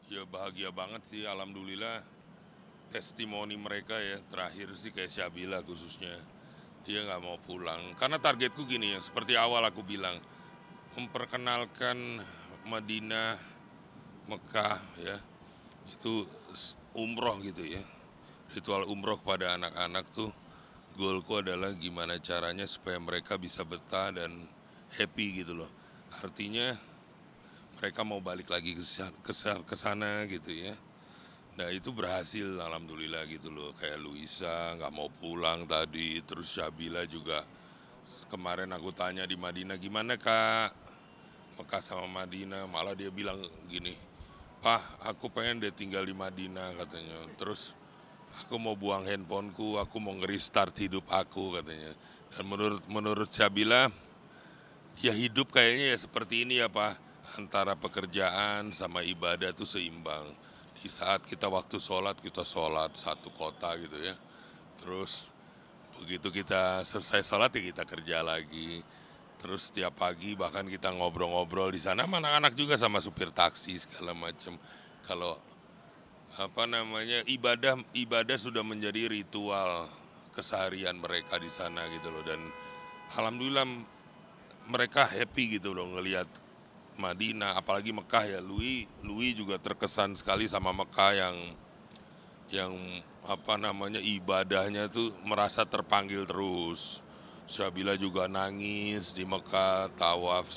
Ya bahagia banget sih, alhamdulillah testimoni mereka ya, terakhir sih kayak Syabila khususnya. Dia nggak mau pulang, karena targetku gini ya, seperti awal aku bilang, memperkenalkan Madinah, Mekah ya, itu umroh gitu ya. Ritual umroh kepada anak-anak tuh, goalku adalah gimana caranya supaya mereka bisa betah dan happy gitu loh. Artinya mereka mau balik lagi ke sana gitu ya. Nah itu berhasil alhamdulillah gitu loh. Kayak Luisa nggak mau pulang tadi, terus Syabila juga. Kemarin aku tanya di Madinah, gimana kak Mekah sama Madinah, malah dia bilang gini, "Pak, aku pengen deh tinggal di Madinah," katanya. Terus aku mau buang handphoneku, aku mau nge-restart hidup aku katanya. Dan menurut Syabila, ya hidup kayaknya ya seperti ini ya Pak, antara pekerjaan sama ibadah tuh seimbang. Di saat kita waktu kita sholat satu kota gitu ya. Terus begitu kita selesai sholat ya kita kerja lagi. Terus setiap pagi bahkan kita ngobrol-ngobrol di sana sama anak-anak juga, sama supir taksi segala macam. Kalau apa namanya, ibadah ibadah sudah menjadi ritual keseharian mereka di sana gitu loh. Dan alhamdulillah mereka happy gitu loh ngelihat Madinah, apalagi Mekah ya. Lui juga terkesan sekali sama Mekah yang apa namanya, ibadahnya tuh merasa terpanggil terus. Syabila juga nangis di Mekah, tawaf,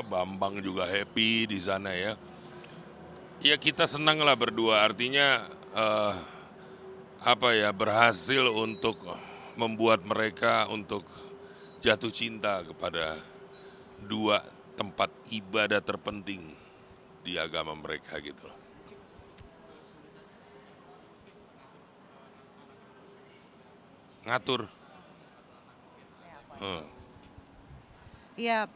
Bambang juga happy di sana ya. Ya kita senang lah berdua, artinya apa ya, berhasil untuk membuat mereka untuk jatuh cinta kepada dua tempat ibadah terpenting di agama mereka gitu loh. Ngatur. Hmm. Iya,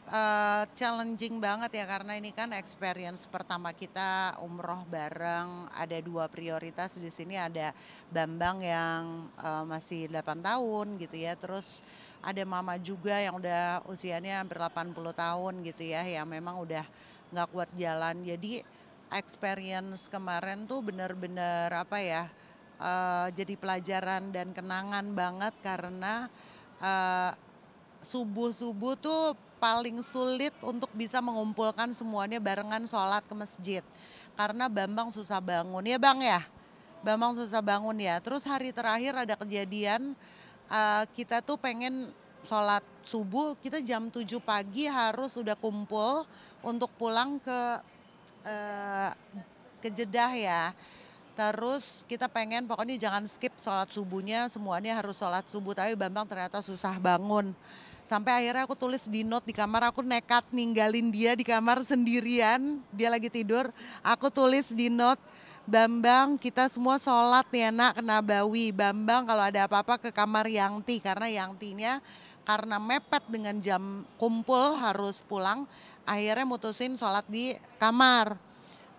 challenging banget ya karena ini kan experience pertama kita umroh bareng, ada 2 prioritas di sini, ada Bambang yang, masih 8 tahun gitu ya, terus ada mama juga yang udah usianya hampir 80 tahun gitu ya, yang memang udah nggak kuat jalan. Jadi experience kemarin tuh bener-bener apa ya, jadi pelajaran dan kenangan banget karena, eee subuh-subuh tuh paling sulit untuk bisa mengumpulkan semuanya barengan sholat ke masjid. Karena Bambang susah bangun, ya Bang ya? Bambang susah bangun ya. Terus hari terakhir ada kejadian, kita tuh pengen sholat subuh, kita jam 7 pagi harus udah kumpul untuk pulang eee, ke Jeddah ya. Terus kita pengen pokoknya jangan skip sholat subuhnya, semuanya harus sholat subuh, tapi Bambang ternyata susah bangun. Sampai akhirnya aku tulis di note di kamar, aku nekat ninggalin dia di kamar sendirian, dia lagi tidur, aku tulis di note, "Bambang kita semua sholat ya nak ke Nabawi, Bambang kalau ada apa-apa ke kamar Yangti," karena Yangtinya karena mepet dengan jam kumpul harus pulang, akhirnya mutusin sholat di kamar.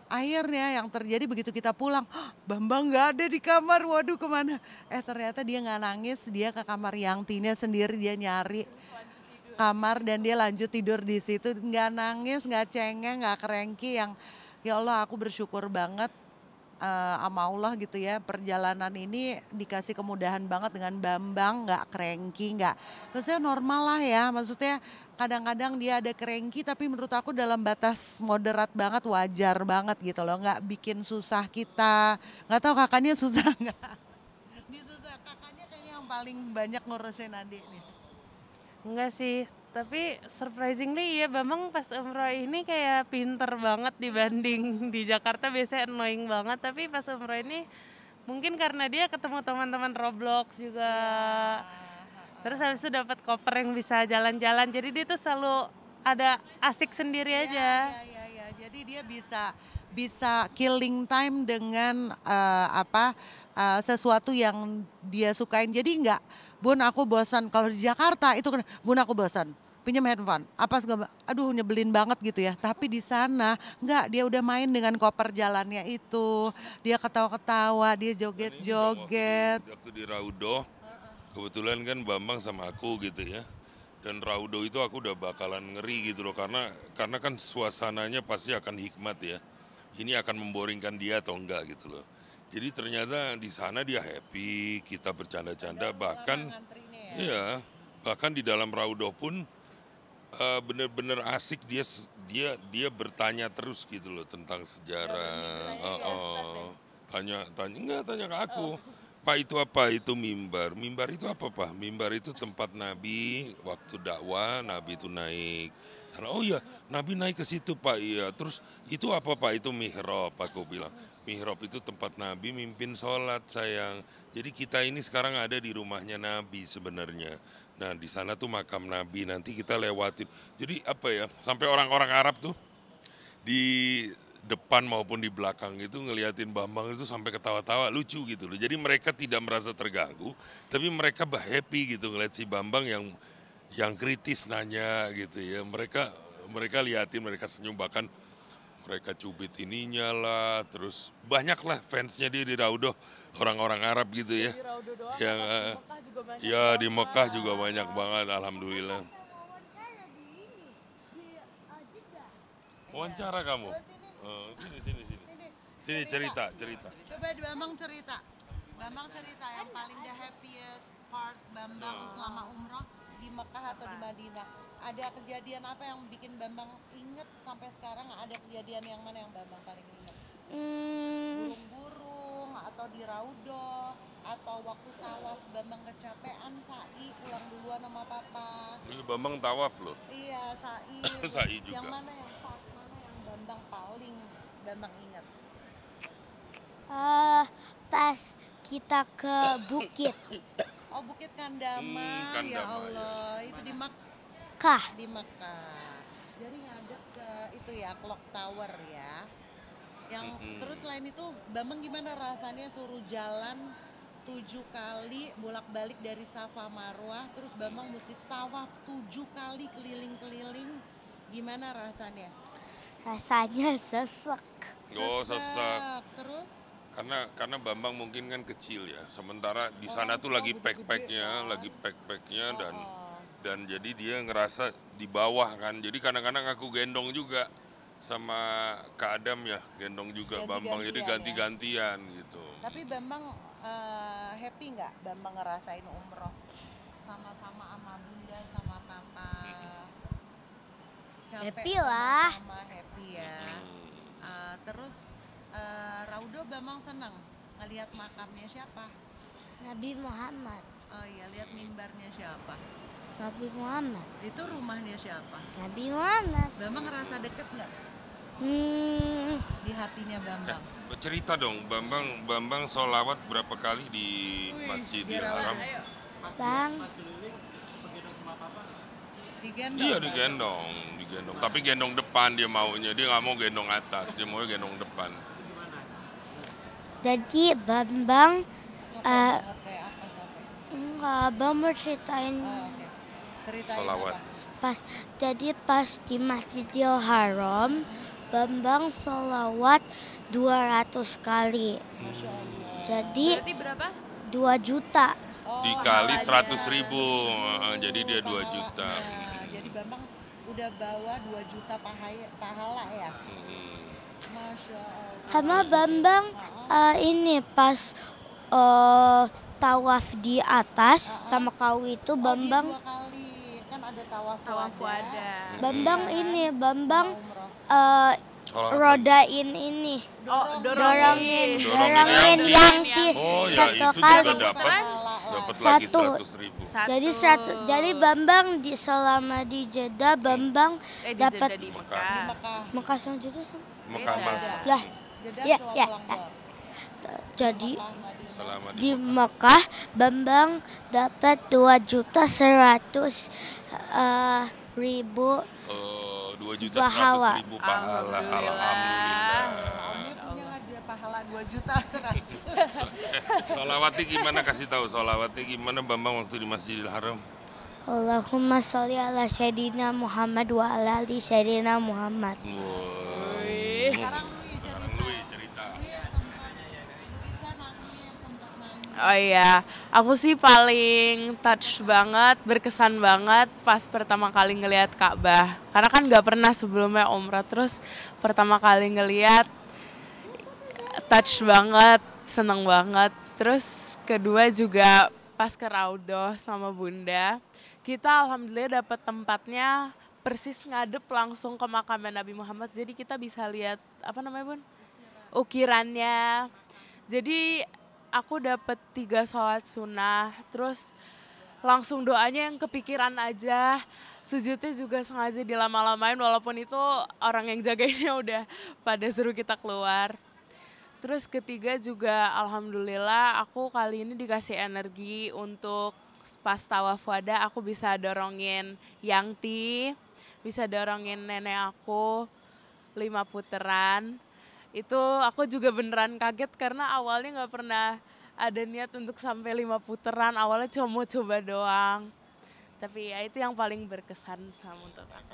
Akhirnya yang terjadi begitu kita pulang, "Hah, Bambang nggak ada di kamar, waduh kemana?" Ternyata dia nggak nangis, dia ke kamar Yangtinya sendiri, dia nyari kamar dan dia lanjut tidur di situ, nggak nangis, nggak cengeng, nggak kerengki, yang ya Allah aku bersyukur banget, sama Allah gitu ya, perjalanan ini dikasih kemudahan banget dengan Bambang, nggak kerengki, nggak maksudnya normal lah ya, maksudnya kadang-kadang dia ada kerengki tapi menurut aku dalam batas moderat banget, wajar banget gitu loh, nggak bikin susah kita. Nggak tahu kakaknya susah nggak? Susah, kakaknya kayaknya yang paling banyak ngurusin adik nih. Enggak sih, tapi surprisingly ya Bambang pas umroh ini kayak pinter banget dibanding di Jakarta biasanya annoying banget, tapi pas umroh ini mungkin karena dia ketemu teman-teman Roblox juga. Iya, Terus habis itu dapat koper yang bisa jalan-jalan, jadi dia tuh selalu ada asik sendiri iya, aja. iya, iya, iya. Jadi dia bisa bisa killing time dengan, sesuatu yang dia sukain. Jadi nggak, "Bun aku bosan," kalau di Jakarta itu kan, "Bun aku bosan, pinjam handphone," apa segala aduh nyebelin banget gitu ya. Tapi di sana nggak, dia udah main dengan koper jalannya itu, dia ketawa-ketawa, dia Dan ini Bang, joget-joget. waktu di Raudo, kebetulan kan Bambang sama aku gitu ya. Dan Raudo itu aku udah bakalan ngeri gitu loh, karena kan suasananya pasti akan hikmat ya. ini akan memboringkan dia atau enggak gitu loh. Jadi ternyata di sana dia happy, kita bercanda-canda, bahkan ngantrinya ya. iya, bahkan di dalam Raudoh pun bener-bener asik, dia bertanya terus gitu loh tentang sejarah. Tanya ke aku. Pak, itu apa? Itu mimbar. Mimbar itu apa, Pak? Mimbar itu tempat Nabi waktu dakwah, Nabi itu naik. Oh iya, Nabi naik ke situ, Pak. Iya. Terus itu apa, Pak? Itu mihrab, aku bilang. Mihrab itu tempat Nabi mimpin sholat, sayang. Jadi kita ini sekarang ada di rumahnya Nabi sebenarnya. Nah, di sana tuh makam Nabi, nanti kita lewatin. Jadi apa ya, sampai orang-orang Arab tuh di depan maupun di belakang itu ngeliatin Bambang itu sampai ketawa-tawa, lucu gitu loh. Jadi mereka tidak merasa terganggu, tapi mereka happy gitu ngeliat si Bambang yang kritis nanya gitu ya. Mereka liatin, mereka senyum, bahkan mereka cubit ininya lah, terus banyak lah fansnya dia di Raudoh, orang-orang Arab gitu ya. Di Raudoh doang, Yang di Mekah juga banyak ya di banget. Mekah juga banyak banget, alhamdulillah. Wawancara di ini di Jeddah. Wawancara kamu? Terus ini, Sini cerita. Coba Bambang cerita. Bambang cerita yang paling the happiest part Bambang selama umroh di Mekah atau di Madinah. Ada kejadian apa yang bikin Bambang inget sampai sekarang? Ada kejadian yang mana yang Bambang paling inget? Burung-burung atau di Raudoh atau waktu tawaf Bambang kecapean sa'i pulang duluan sama papa. Ini Bambang tawaf loh. Iya, sa'i. Sa'i juga. Yang mana yang Bambang paling Bambang inget? Pas kita ke bukit Oh, Bukit Kandaman, Kandaman, ya ya. Allah, itu di Kah. Mekah. Jadi ngadep ke itu ya, Clock Tower ya. Yang terus selain itu, Bambang gimana rasanya suruh jalan 7 kali bolak-balik dari Safa Marwah, terus Bambang mesti tawaf 7 kali keliling-keliling, gimana rasanya? Rasanya sesek. Oh, sesek. Terus? Karena Bambang mungkin kan kecil ya. Sementara di sana tuh lagi gede-gede pack-packnya, kan? dan jadi dia ngerasa di bawah kan. Jadi kadang-kadang aku gendong juga sama Kak Adam ya, gendong juga Bambang. Jadi ganti-gantian gitu. Tapi Bambang happy nggak Bambang ngerasain umroh sama-sama sama bunda sama papa? Capek Happy lah. sama happy ya. Terus Raudoh Bambang senang ngelihat makamnya siapa? Nabi Muhammad. Oh iya, lihat mimbarnya siapa? Nabi Muhammad. Itu rumahnya siapa? Nabi Muhammad. Bambang ngerasa deket nggak di hatinya Bambang? Cerita dong, Bambang sholawat berapa kali di Masjidil Haram? Bang, Digendong? Iya Bang? digendong. Tapi gendong depan dia maunya, dia nggak mau gendong atas, dia mau gendong depan. jadi Bambang Capek banget kayak apa capek? enggak, Bang mau ceritain Oh, oke. Ceritain Sholawat. apa? pas di Masjidil Haram, Bambang sholawat 200 kali. Masya Allah. Jadi Berarti berapa? 2 juta. Oh, Dikali namanya 100.000, jadi dia 2 juta. Nah, jadi Bambang udah bawa 2 juta pahala ya? Masya Allah. Sama Bambang ini pas tawaf di atas sama kau itu Oh, Bambang dia 2 kali. Kan ada tawaf Wadah. Bambang umroh. rodain ini dorongin yang Oh ya satu itu kali. juga dapat lagi Satu. 100.000. Jadi Bambang selama di Jeddah Bambang di dapat Jeddah di Di Mekah. Mekah. Mekah sama Jeddah sama. Mekah Mas. Lah, Jeddah Ya, cuma ya. pulang doang. jadi Mekah, Madinah. Selama di Mekah Bambang dapat 2.100.000 2.100.000 Pahala. pahala. Alhamdulillah. Ini punya nggak dia pahala 2 juta 100. Sholawatnya gimana, kasih tahu sholawatnya gimana Bambang waktu di Masjidil Haram? Allahumma sholli ala Sayyidina Muhammad wa ala ali Sayyidina Muhammad. Sekarang Lui cerita. Luisa sempat nangis. Oh iya, aku sih paling touch banget, berkesan banget pas pertama kali ngelihat Ka'bah. Karena kan nggak pernah sebelumnya umrah, terus pertama kali ngelihat touch banget, seneng banget. Terus kedua juga pas ke Raudhoh sama Bunda, kita alhamdulillah dapat tempatnya persis ngadep langsung ke makamnya Nabi Muhammad. Jadi kita bisa lihat apa namanya Bun? Ukirannya. Jadi aku dapat 3 sholat sunnah, terus langsung doanya yang kepikiran aja. Sujudnya juga sengaja dilama-lamain walaupun itu orang yang jagainnya udah pada suruh kita keluar. Terus ketiga juga alhamdulillah aku kali ini dikasih energi untuk pas tawaf wada aku bisa dorongin Yangti, bisa dorongin nenek aku 5 puteran. Itu aku juga beneran kaget karena awalnya nggak pernah ada niat untuk sampai 5 puteran, awalnya cuma mau coba doang. Tapi ya itu yang paling berkesan sama untuk aku.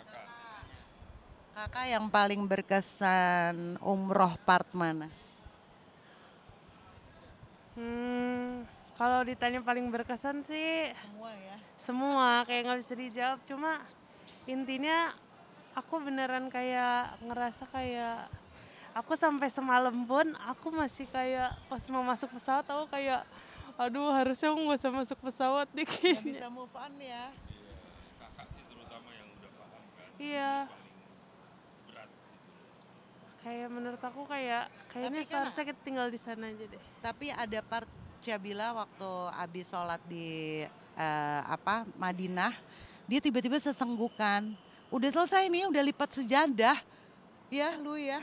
Kakak yang paling berkesan umroh part mana? Kalau ditanya paling berkesan sih Semua ya. semua kayak nggak bisa dijawab. Cuma intinya aku beneran kayak ngerasa kayak aku sampai semalam pun aku masih kayak pas mau masuk pesawat aku kayak aduh harusnya aku nggak usah masuk pesawat deh Gak kayaknya. bisa move on ya. Kakak sih terutama yang udah paham kan. Iya, Berat. kayak menurut aku kayak kayaknya Tapi kan- seharusnya kita tinggal di sana aja deh. Tapi ada part Syabila waktu abis sholat di Madinah, dia tiba-tiba sesenggukan. Udah selesai nih, udah lipat sejadah. Ya lu ya.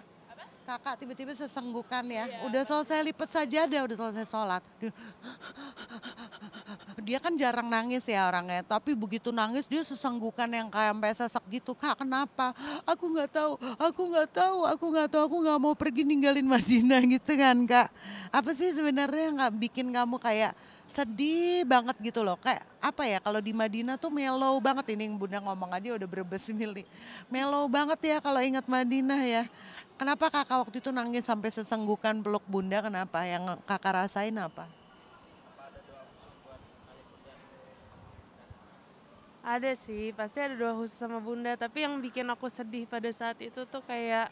Kakak tiba-tiba sesenggukan ya. Udah selesai lipat sajadah, udah selesai sholat. Dia kan jarang nangis ya orangnya, tapi begitu nangis dia sesenggukan yang kayak sampai sesek gitu. Kak kenapa? Aku nggak tahu, aku nggak mau pergi ninggalin Madinah gitu kan Kak. Apa sih sebenarnya yang nggak bikin kamu kayak sedih banget gitu loh? Kayak apa ya kalau di Madinah tuh mellow banget, ini yang Bunda ngomong aja udah berbes milih. Mellow banget ya kalau ingat Madinah ya. Kenapa kakak waktu itu nangis sampai sesenggukan peluk Bunda, kenapa? Yang kakak rasain apa? Ada sih, pasti ada doa khusus sama Bunda. Tapi yang bikin aku sedih pada saat itu tuh kayak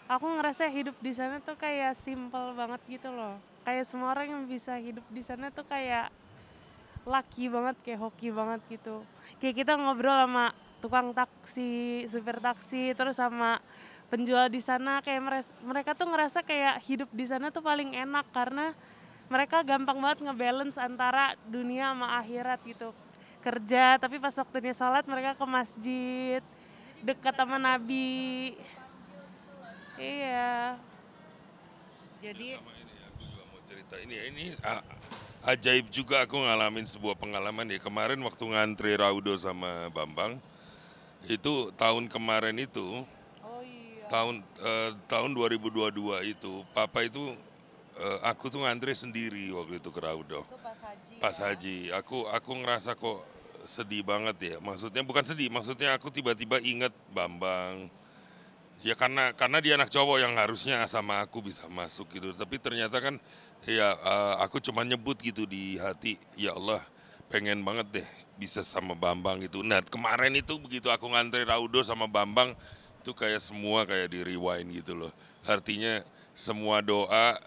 aku ngerasa hidup di sana tuh kayak simple banget gitu loh. Kayak semua orang yang bisa hidup di sana tuh kayak lucky banget, kayak hoki banget gitu. Kayak kita ngobrol sama tukang taksi, supir taksi, terus sama penjual di sana kayak mereka tuh ngerasa kayak hidup di sana tuh paling enak karena mereka gampang banget ngebalance antara dunia sama akhirat gitu. Kerja tapi pas waktunya sholat mereka ke masjid, dekat sama Nabi. Iya. Jadi Sama ini aku juga mau cerita ini ajaib juga aku ngalamin sebuah pengalaman ya. Kemarin waktu ngantri Raudhoh sama Bambang, itu tahun kemarin itu, oh iya. tahun 2022 itu, Papa itu aku tuh ngantri sendiri waktu itu ke Raudhoh. Itu pas haji. Pas ya. haji, aku ngerasa kok sedih banget ya. Maksudnya bukan sedih, maksudnya aku tiba-tiba inget Bambang. Ya karena dia anak cowok yang harusnya sama aku bisa masuk gitu. Tapi ternyata kan ya aku cuma nyebut gitu di hati, ya Allah pengen banget deh bisa sama Bambang gitu. Nah kemarin itu begitu aku ngantri Raudhoh sama Bambang, itu kayak semua kayak di rewind gitu loh. Artinya semua doa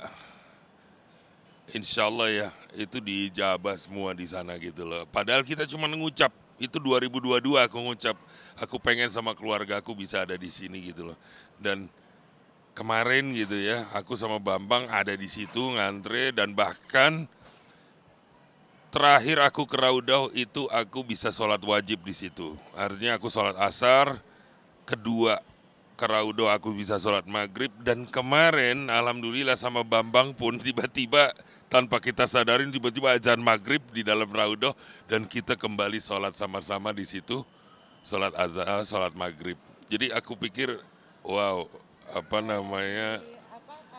insya Allah ya itu dijabah semua di sana gitu loh. Padahal kita cuma ngucap, itu 2022 aku ngucap, aku pengen sama keluarga aku bisa ada di sini gitu loh. Dan kemarin gitu ya, aku sama Bambang ada di situ ngantre dan bahkan terakhir aku ke Raudhoh itu aku bisa sholat wajib di situ. Artinya aku sholat asar, kedua ke Raudhoh aku bisa sholat maghrib dan kemarin alhamdulillah sama Bambang pun tiba-tiba tanpa kita sadarin tiba-tiba azan maghrib di dalam Raudhoh dan kita kembali sholat sama-sama di situ, sholat azan, sholat maghrib. Jadi aku pikir wow apa namanya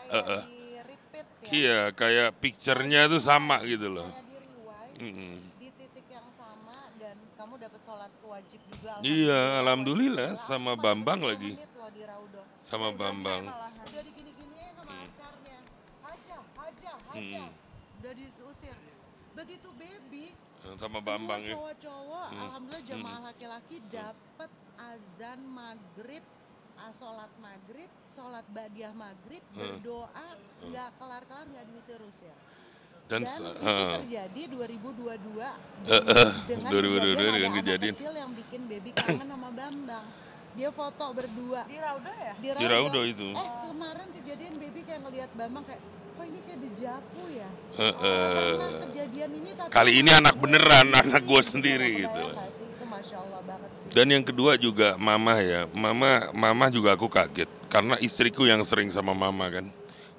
Kayak di repeat ya. iya kayak picture-nya tuh sama gitu loh. Kayak di rewind Mm-mm. di titik yang sama dan kamu dapat sholat wajib juga. Iya alhamdulillah Wajib. sama Cuma Bambang 30 lagi, menit loh di Raudhoh. sama Bambang. Udah digini-giniin sama askarnya. Haja. Mm. Udah diusir. Begitu baby, Sama Bambang semua ya. cowok-cowok, alhamdulillah jamaah laki-laki dapat azan maghrib sholat maghrib, sholat ba'diyah maghrib, berdoa, nggak kelar-kelar, nggak diusir-usir. Dan Dan se- itu terjadi 2022 dengan 2022 dengan kejadian ada anak kejadian kecil yang bikin baby kangen sama Bambang. Dia foto berdua Di Rauda ya? di di Raudo Raudo. itu. Kemarin kejadian baby kayak ngelihat Bambang kayak, wah ini kayak dejavu ya. Eh, eh, Pernah kejadian ini tapi kali ini sama anak gue beneran, sendiri anak gue gitu. sendiri Kebayang gitu. nggak sih? Itu Masya Allah banget sih. Dan yang kedua juga mama ya, mama juga aku kaget karena istriku yang sering sama mama kan.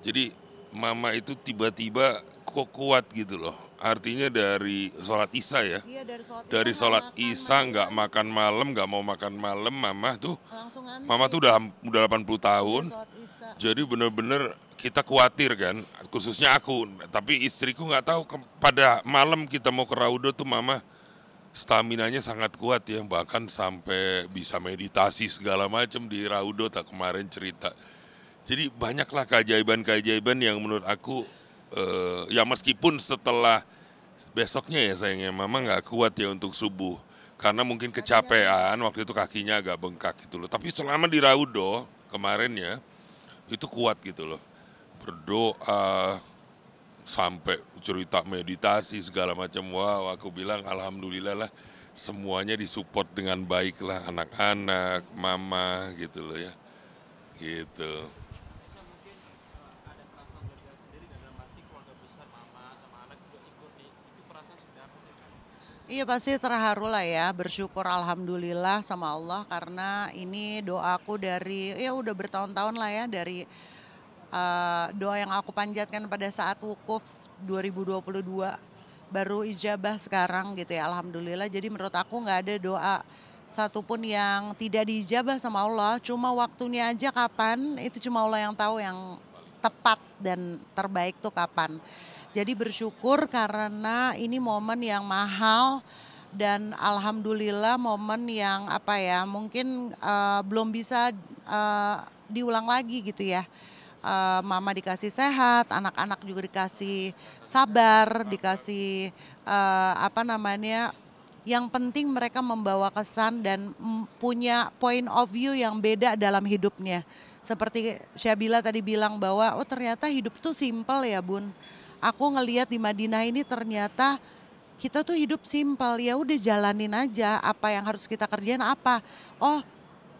Jadi mama itu tiba-tiba kok kuat gitu loh. Artinya dari sholat isya ya, Iya dari nggak sholat makan isya nggak malam, makan malam, nggak mau makan malam, langsung mama antri. tuh udah 80 Iya, tahun. sholat isya. Jadi bener-bener kita khawatir kan, khususnya aku. Tapi istriku nggak tahu pada malam kita mau ke Raudo tuh mama staminanya sangat kuat ya, bahkan sampai bisa meditasi segala macam di Raudo tak kemarin cerita. Jadi banyaklah keajaiban-keajaiban yang menurut aku ya meskipun setelah besoknya ya sayangnya mama nggak kuat ya untuk subuh. Karena mungkin kecapean, waktu itu kakinya agak bengkak gitu loh. Tapi selama di Raudo kemarin ya, itu kuat gitu loh. Berdoa, sampai cerita meditasi segala macam. Wow, aku bilang alhamdulillah lah semuanya disupport dengan baik lah, anak-anak, mama gitu loh ya. Gitu. Iya pasti terharu lah ya, bersyukur alhamdulillah sama Allah karena ini doaku dari ya udah bertahun-tahun lah ya dari doa yang aku panjatkan pada saat wukuf 2022 baru ijabah sekarang gitu ya alhamdulillah. Jadi menurut aku nggak ada doa satupun yang tidak diijabah sama Allah, cuma waktunya aja kapan itu cuma Allah yang tahu yang tepat dan terbaik tuh kapan. Jadi bersyukur karena ini momen yang mahal dan alhamdulillah momen yang apa ya mungkin belum bisa diulang lagi gitu ya. Mama dikasih sehat, anak-anak juga dikasih sabar, dikasih apa namanya, yang penting mereka membawa kesan dan punya point of view yang beda dalam hidupnya. Seperti Syabila tadi bilang bahwa oh ternyata hidup tuh simpel ya Bun. Aku ngelihat di Madinah ini ternyata kita tuh hidup simpel, ya udah jalanin aja apa yang harus kita kerjain apa. Oh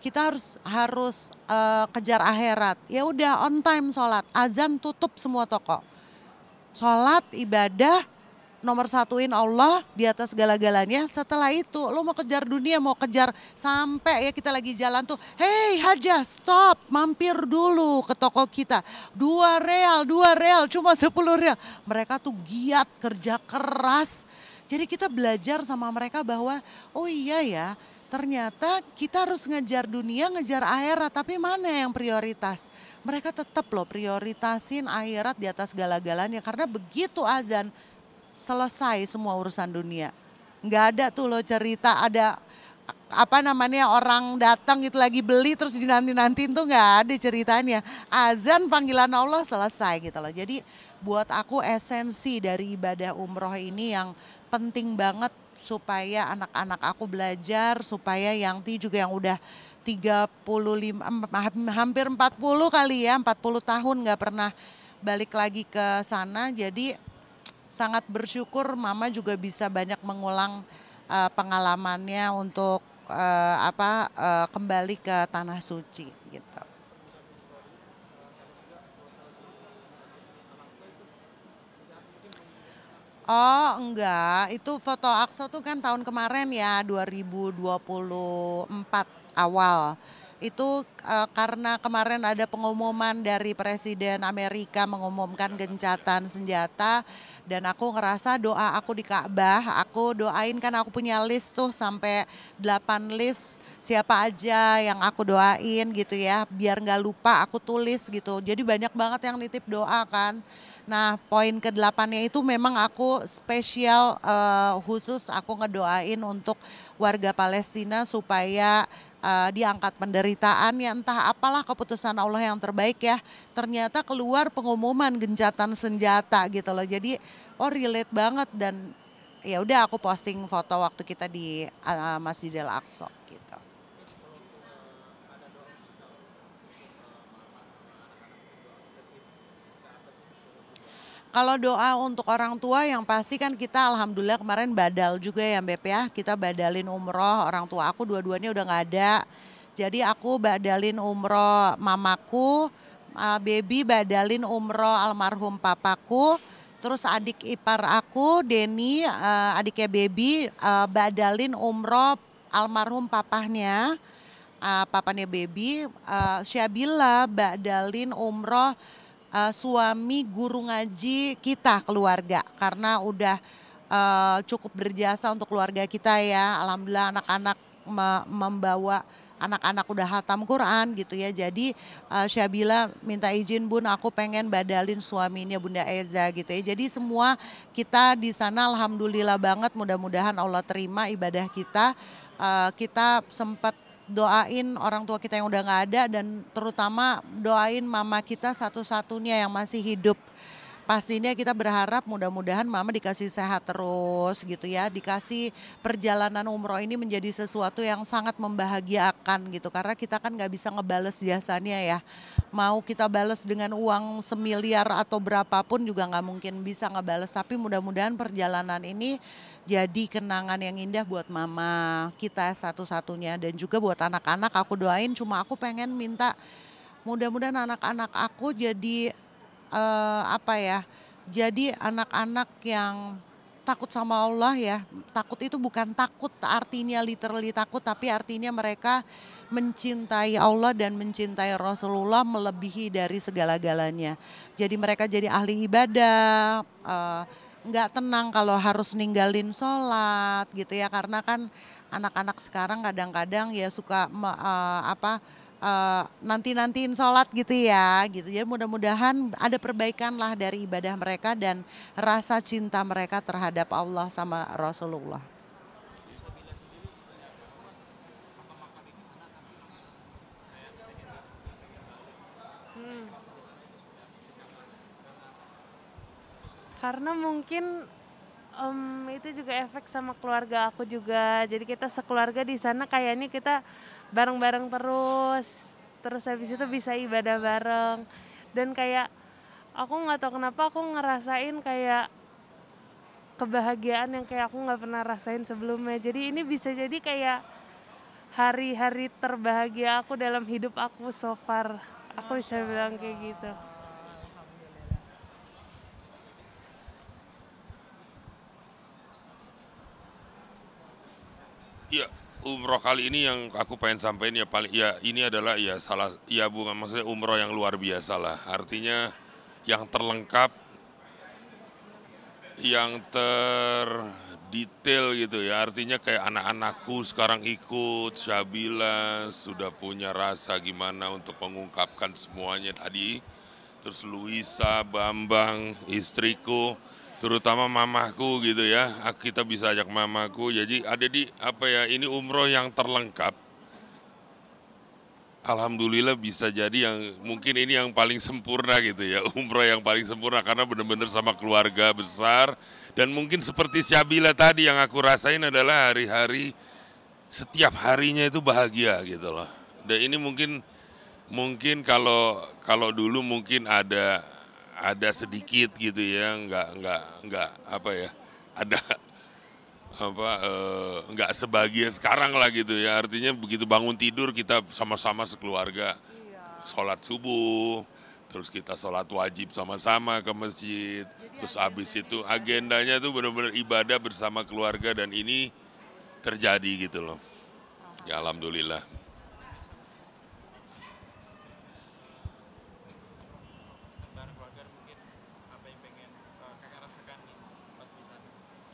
kita harus kejar akhirat. Ya udah on time sholat, azan tutup semua toko. Sholat ibadah nomor satuin Allah di atas segala-galanya. Setelah itu lo mau kejar dunia, mau kejar sampai ya kita lagi jalan tuh, hey Haja stop, mampir dulu ke toko kita. 2 real, cuma 10 real. Mereka tuh giat kerja keras. Jadi kita belajar sama mereka bahwa oh iya ya, ternyata kita harus ngejar dunia, ngejar akhirat, tapi mana yang prioritas? Mereka tetap loh prioritasin akhirat di atas segala-galanya karena begitu azan selesai semua urusan dunia. Nggak ada tuh loh cerita ada apa namanya orang datang gitu lagi beli terus dinanti-nantiin tuh nggak ada ceritanya. Azan panggilan Allah selesai gitu loh. Jadi buat aku esensi dari ibadah umroh ini yang penting banget supaya anak-anak aku belajar, supaya Yangti juga yang udah 35, hampir 40 kali ya, 40 tahun nggak pernah balik lagi ke sana. Jadi sangat bersyukur mama juga bisa banyak mengulang pengalamannya untuk kembali ke tanah suci gitu. Oh enggak, itu foto Aqsa tuh kan tahun kemarin ya 2024 awal. Itu karena kemarin ada pengumuman dari Presiden Amerika mengumumkan gencatan senjata dan aku ngerasa doa aku di Ka'bah, aku doain kan aku punya list tuh sampai 8 list siapa aja yang aku doain gitu ya, biar nggak lupa aku tulis gitu. Jadi banyak banget yang nitip doa kan. Nah poin ke-8-nya itu memang aku spesial khusus aku ngedoain untuk warga Palestina supaya diangkat penderitaan ya entah apalah keputusan Allah yang terbaik ya. Ternyata keluar pengumuman gencatan senjata gitu loh. Jadi relate banget dan ya udah aku posting foto waktu kita di Masjidil Aqsa gitu. Kalau doa untuk orang tua yang pasti kan kita alhamdulillah kemarin badal juga ya Beb ya. Kita badalin umroh, orang tua aku dua-duanya udah nggak ada. Jadi aku badalin umroh mamaku, baby badalin umroh almarhum papaku. Terus adik ipar aku, Denny, adiknya baby, badalin umroh almarhum papahnya. Papanya baby, Syabila badalin umroh suami guru ngaji kita keluarga karena udah cukup berjasa untuk keluarga kita ya. Alhamdulillah anak-anak membawa anak-anak udah hatam Quran gitu ya. Jadi Syabila minta izin Bun, aku pengen badalin suaminya Bunda Eza gitu ya. Jadi semua kita di sana alhamdulillah banget, mudah-mudahan Allah terima ibadah kita. Kita sempat doain orang tua kita yang udah nggak ada dan terutama doain mama kita satu-satunya yang masih hidup. Pastinya kita berharap mudah-mudahan mama dikasih sehat terus gitu ya, dikasih perjalanan umroh ini menjadi sesuatu yang sangat membahagiakan gitu, karena kita kan nggak bisa ngebales jasanya ya. Mau kita bales dengan uang semiliar atau berapapun juga nggak mungkin bisa ngebales, tapi mudah-mudahan perjalanan ini jadi kenangan yang indah buat mama kita satu-satunya dan juga buat anak-anak. Aku doain, cuma aku pengen minta mudah-mudahan anak-anak aku jadi apa ya, jadi anak-anak yang takut sama Allah ya. Takut itu bukan takut artinya literally takut, tapi artinya mereka mencintai Allah dan mencintai Rasulullah melebihi dari segala-galanya. Jadi mereka jadi ahli ibadah, nggak tenang kalau harus ninggalin sholat gitu ya, karena kan anak-anak sekarang kadang-kadang ya suka nanti-nantiin sholat gitu ya gitu. Jadi mudah-mudahan ada perbaikan lah dari ibadah mereka dan rasa cinta mereka terhadap Allah sama Rasulullah. Karena mungkin itu juga efek sama keluarga aku juga. Jadi kita sekeluarga di sana kayaknya kita bareng-bareng terus habis itu bisa ibadah bareng. Dan kayak aku nggak tahu kenapa aku ngerasain kayak kebahagiaan yang kayak aku nggak pernah rasain sebelumnya. Jadi ini bisa jadi kayak hari-hari terbahagia aku dalam hidup aku so far. Aku bisa bilang kayak gitu. Iya, umroh kali ini yang aku pengen sampaikan ya paling ya ini adalah ya salah ya bukan maksudnya umroh yang luar biasa lah. Artinya yang terlengkap, yang terdetail gitu ya. Artinya kayak anak-anakku sekarang ikut, Syabila sudah punya rasa gimana untuk mengungkapkan semuanya tadi. Terus Luisa, Bambang, istriku, terutama mamaku gitu ya. Kita bisa ajak mamaku. Jadi ada di apa ya, ini umroh yang terlengkap. Alhamdulillah bisa jadi yang mungkin ini yang paling sempurna gitu ya. Umroh yang paling sempurna karena benar-benar sama keluarga besar. Dan mungkin seperti Syabila tadi yang aku rasain adalah hari-hari setiap harinya itu bahagia gitu loh. Dan ini mungkin kalau dulu mungkin ada sedikit gitu ya, nggak apa ya, ada apa nggak sebahagia sekarang lah gitu ya. Artinya begitu bangun tidur kita sama-sama sekeluarga sholat subuh, terus kita sholat wajib sama-sama ke masjid, terus habis itu agendanya tuh benar-benar ibadah bersama keluarga dan ini terjadi gitu loh. Ya alhamdulillah. Bareng keluarga mungkin apa yang pengen kakak rasakan nih pas di sana,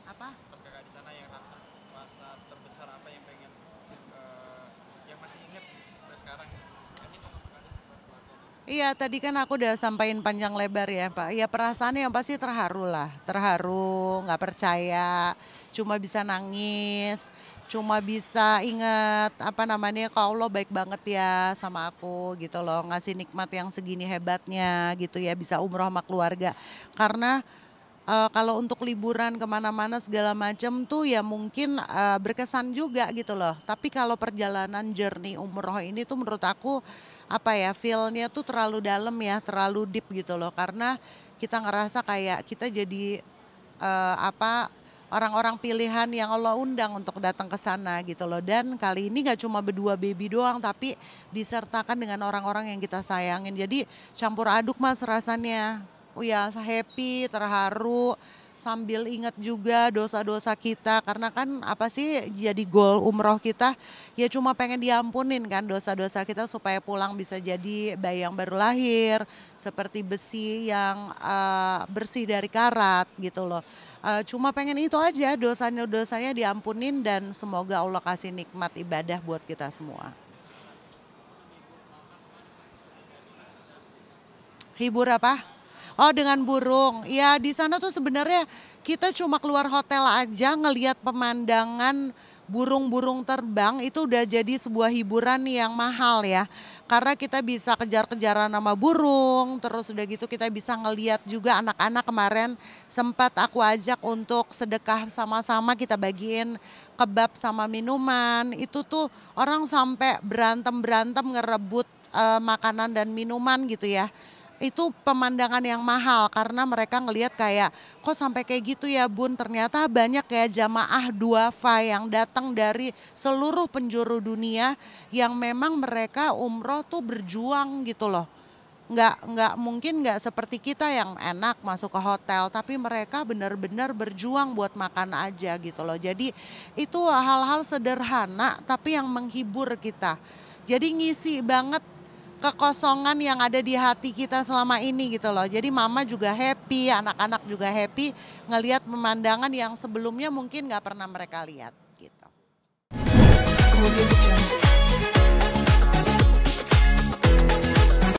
Apa? pas kakak di sana yang rasa terbesar apa yang pengen yang masih inget sampai sekarang kan ini pertama kali sama keluarga nih. Iya, tadi kan aku udah sampaikan panjang lebar ya Pak. Ya perasaan yang pasti terharu lah, terharu, nggak percaya, cuma bisa nangis, cuma bisa ingat apa namanya, kalau Allah baik banget ya sama aku gitu loh, ngasih nikmat yang segini hebatnya gitu ya, bisa umroh sama keluarga. Karena Kalau untuk liburan kemana-mana segala macam tuh ya mungkin berkesan juga gitu loh. Tapi kalau perjalanan journey umroh ini tuh menurut aku apa ya, feel-nya tuh terlalu dalam ya, terlalu deep gitu loh. Karena kita ngerasa kayak kita jadi apa, orang-orang pilihan yang Allah undang untuk datang ke sana gitu loh. Dan kali ini gak cuma berdua baby doang, tapi disertakan dengan orang-orang yang kita sayangin. Jadi campur aduk mas rasanya. Oh ya, happy, terharu, sambil ingat juga dosa-dosa kita. Karena kan apa sih jadi goal umroh kita, ya cuma pengen diampunin kan dosa-dosa kita supaya pulang bisa jadi bayi yang baru lahir, seperti besi yang bersih dari karat gitu loh. Cuma pengen itu aja, dosanya diampunin dan semoga Allah kasih nikmat ibadah buat kita semua. Hibur apa? Oh dengan burung, ya di sana tuh sebenarnya kita cuma keluar hotel aja ngelihat pemandangan burung-burung terbang itu udah jadi sebuah hiburan yang mahal ya. Karena kita bisa kejar-kejaran sama burung, terus udah gitu kita bisa ngelihat juga anak-anak kemarin sempat aku ajak untuk sedekah sama-sama kita bagiin kebab sama minuman. Itu tuh orang sampai berantem-berantem ngerebut makanan dan minuman gitu ya. Itu pemandangan yang mahal karena mereka ngelihat kayak kok sampai kayak gitu ya bun, ternyata banyak kayak jamaah duafa yang datang dari seluruh penjuru dunia yang memang mereka umroh tuh berjuang gitu loh. Nggak mungkin nggak seperti kita yang enak masuk ke hotel, tapi mereka benar-benar berjuang buat makan aja gitu loh. Jadi itu hal-hal sederhana tapi yang menghibur kita. Jadi ngisi banget kekosongan yang ada di hati kita selama ini gitu loh. Jadi mama juga happy, anak-anak juga happy ngelihat pemandangan yang sebelumnya mungkin nggak pernah mereka lihat gitu.